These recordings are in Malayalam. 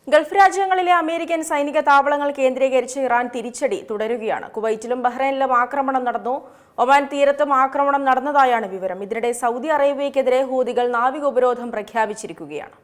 ഗൾഫ് രാജ്യങ്ങളിലെ അമേരിക്കൻ സൈനിക താവളങ്ങൾ കേന്ദ്രീകരിച്ച് ഇറാൻ തിരിച്ചടി തുടരുകയാണ്. കുവൈറ്റിലും ബഹ്റൈനിലും ആക്രമണം നടന്നു. ഒമാൻ തീരത്തും ആക്രമണം നടന്നതായാണ് വിവരം. ഇതിനിടെ സൗദി അറേബ്യയ്ക്കെതിരെ ഹൂതികൾ നാവിക ഉപരോധം പ്രഖ്യാപിച്ചിരിക്കുകയാണ്.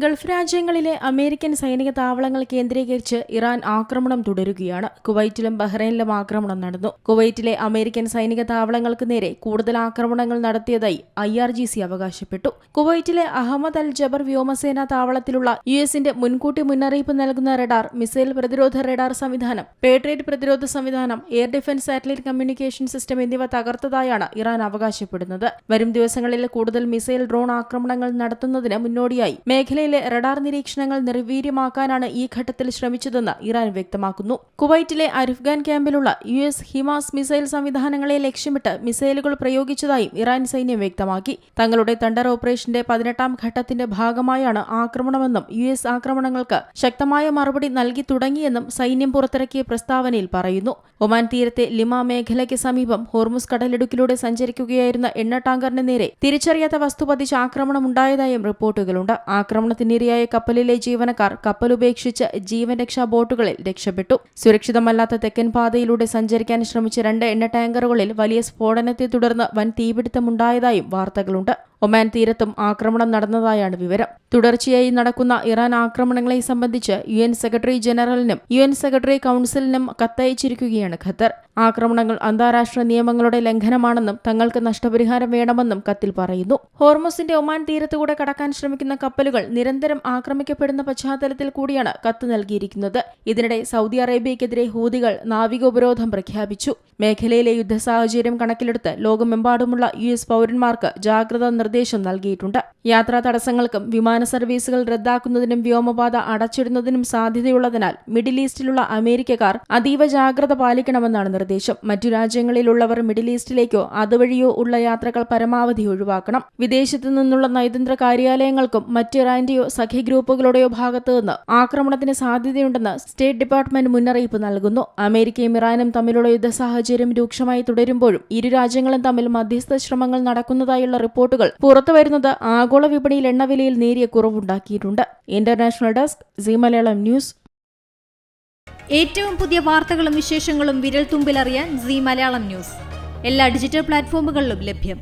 ഗൾഫ് രാജ്യങ്ങളിലെ അമേരിക്കൻ സൈനിക താവളങ്ങൾ കേന്ദ്രീകരിച്ച് ഇറാൻ ആക്രമണം തുടരുകയാണ്. കുവൈറ്റിലും ബഹ്റൈനിലും ആക്രമണം നടന്നു. കുവൈറ്റിലെ അമേരിക്കൻ സൈനിക താവളങ്ങൾക്ക് നേരെ കൂടുതൽ ആക്രമണങ്ങൾ നടത്തിയതായി IRGC അവകാശപ്പെട്ടു. കുവൈറ്റിലെ അഹമ്മദ് അൽ ജബർ വ്യോമസേനാ താവളത്തിലുള്ള US-ന്റെ മുൻകൂട്ടി മുന്നറിയിപ്പ് നൽകുന്ന റഡാർ, മിസൈൽ പ്രതിരോധ റഡാർ സംവിധാനം, പേട്രിയറ്റ് പ്രതിരോധ സംവിധാനം, air defence satellite communication system എന്നിവ തകർത്തതായാണ് ഇറാൻ അവകാശപ്പെടുന്നത്. വരും ദിവസങ്ങളിൽ കൂടുതൽ മിസൈൽ ഡ്രോൺ ആക്രമണങ്ങൾ നടത്തുന്നതിന് മുന്നോടിയായി മേഖലയിൽ റഡാർ നിരീക്ഷണങ്ങൾ നിർവീര്യമാക്കാനാണ് ഈ ഘട്ടത്തിൽ ശ്രമിച്ചതെന്ന് ഇറാൻ വ്യക്തമാക്കുന്നു. കുവൈറ്റിലെ അരിഫ്ഗാൻ ക്യാമ്പിലുള്ള US ഹിമാസ് മിസൈൽ സംവിധാനങ്ങളെ ലക്ഷ്യമിട്ട് മിസൈലുകൾ പ്രയോഗിച്ചതായും ഇറാൻ സൈന്യം വ്യക്തമാക്കി. തങ്ങളുടെ തണ്ടർ ഓപ്പറേഷന്റെ 18ാം ഘട്ടത്തിന്റെ ഭാഗമായാണ് ആക്രമണമെന്നും US ആക്രമണങ്ങൾക്ക് ശക്തമായ മറുപടി നൽകി തുടങ്ങിയെന്നും സൈന്യം പുറത്തിറക്കിയ പ്രസ്താവനയിൽ പറയുന്നു. ഒമാൻ തീരത്തെ ലിമ മേഖലയ്ക്ക് സമീപം ഹോർമുസ് കടലിടുക്കിലൂടെ സഞ്ചരിക്കുകയായിരുന്ന എണ്ണ ടാങ്കറിന് നേരെ തിരിച്ചറിയാത്ത വസ്തു പതിച്ച് ആക്രമണമുണ്ടായതായും റിപ്പോർട്ടുകളുണ്ട്. ആക്രമണത്തിനിരയായ കപ്പലിലെ ജീവനക്കാർ കപ്പലുപേക്ഷിച്ച് ജീവൻ രക്ഷാ ബോട്ടുകളിൽ രക്ഷപ്പെട്ടു. സുരക്ഷിതമല്ലാത്ത തെക്കൻ പാതയിലൂടെ സഞ്ചരിക്കാൻ ശ്രമിച്ച 2 എണ്ണ ടാങ്കറുകളിൽ വലിയ സ്ഫോടനത്തെ തുടർന്ന് വൻ തീപിടുത്തമുണ്ടായതായും വാർത്തകളുണ്ട്. ഒമാൻ തീരത്തും ആക്രമണം നടന്നതായാണ് വിവരം. തുടർച്ചയായി നടക്കുന്ന ഇറാൻ ആക്രമണങ്ങളെ സംബന്ധിച്ച് UN സെക്രട്ടറി ജനറലിനും UN സെക്രട്ടറി കൌൺസിലിനും കത്തയച്ചിരിക്കുകയാണ് ഖത്തർ. ആക്രമണങ്ങൾ അന്താരാഷ്ട്ര നിയമങ്ങളുടെ ലംഘനമാണെന്നും തങ്ങൾക്ക് നഷ്ടപരിഹാരം വേണമെന്നും കത്തിൽ പറയുന്നു. ഹോർമുസിന്റെ ഒമാൻ തീരത്തുകൂടെ കടക്കാൻ ശ്രമിക്കുന്ന കപ്പലുകൾ നിരന്തരം ആക്രമിക്കപ്പെടുന്ന പശ്ചാത്തലത്തിൽ കൂടിയാണ് കത്ത് നൽകിയിരിക്കുന്നത്. ഇതിനിടെ സൗദി അറേബ്യയ്ക്കെതിരെ ഹൂതികൾ നാവിക ഉപരോധം പ്രഖ്യാപിച്ചു. മേഖലയിലെ യുദ്ധ സാഹചര്യം കണക്കിലെടുത്ത് ലോകമെമ്പാടുമുള്ള US പൗരന്മാർക്ക് ജാഗ്രതാ നിർദ്ദേശം നൽകിയിട്ടുണ്ട്. യാത്രാ തടസ്സങ്ങൾക്കും വിമാന സർവീസുകൾ റദ്ദാക്കുന്നതിനും വ്യോമപാത അടച്ചിടുന്നതിനും സാധ്യതയുള്ളതിനാൽ മിഡിൽ ഈസ്റ്റിലുള്ള അമേരിക്കക്കാർ അതീവ ജാഗ്രത പാലിക്കണമെന്നാണ് നിർദ്ദേശം. മറ്റു രാജ്യങ്ങളിലുള്ളവർ മിഡിൽ ഈസ്റ്റിലേക്കോ അതുവഴിയോ ഉള്ള യാത്രകൾ പരമാവധി ഒഴിവാക്കണം. വിദേശത്തു നിന്നുള്ള നയതന്ത്ര കാര്യാലയങ്ങൾക്കും മറ്റ് ഇറാന്റെയോ സഖ്യ ഗ്രൂപ്പുകളുടെയോ ഭാഗത്തുനിന്ന് ആക്രമണത്തിന് സാധ്യതയുണ്ടെന്ന് സ്റ്റേറ്റ് ഡിപ്പാർട്ട്മെന്റ് മുന്നറിയിപ്പ് നൽകുന്നു. അമേരിക്കയും ഇറാനും തമ്മിലുള്ള യുദ്ധ സാഹചര്യം രൂക്ഷമായി തുടരുമ്പോഴും ഇരു രാജ്യങ്ങളും തമ്മിൽ മധ്യസ്ഥ ശ്രമങ്ങൾ നടക്കുന്നതായുള്ള റിപ്പോർട്ടുകൾ പുറത്തുവരുന്നത് ആഗോള വിപണിയിൽ എണ്ണവിലയിൽ നേരിയ കുറവുണ്ടാക്കിയിട്ടുണ്ട്. International desk Zee Malayalam news. ഏറ്റവും പുതിയ വാർത്തകളും വിശേഷങ്ങളും വിരൽ തുമ്പിലറിയാൻ സീ മലയാളം ന്യൂസ് എല്ലാ ഡിജിറ്റൽ പ്ലാറ്റ്ഫോമുകളിലും ലഭ്യം.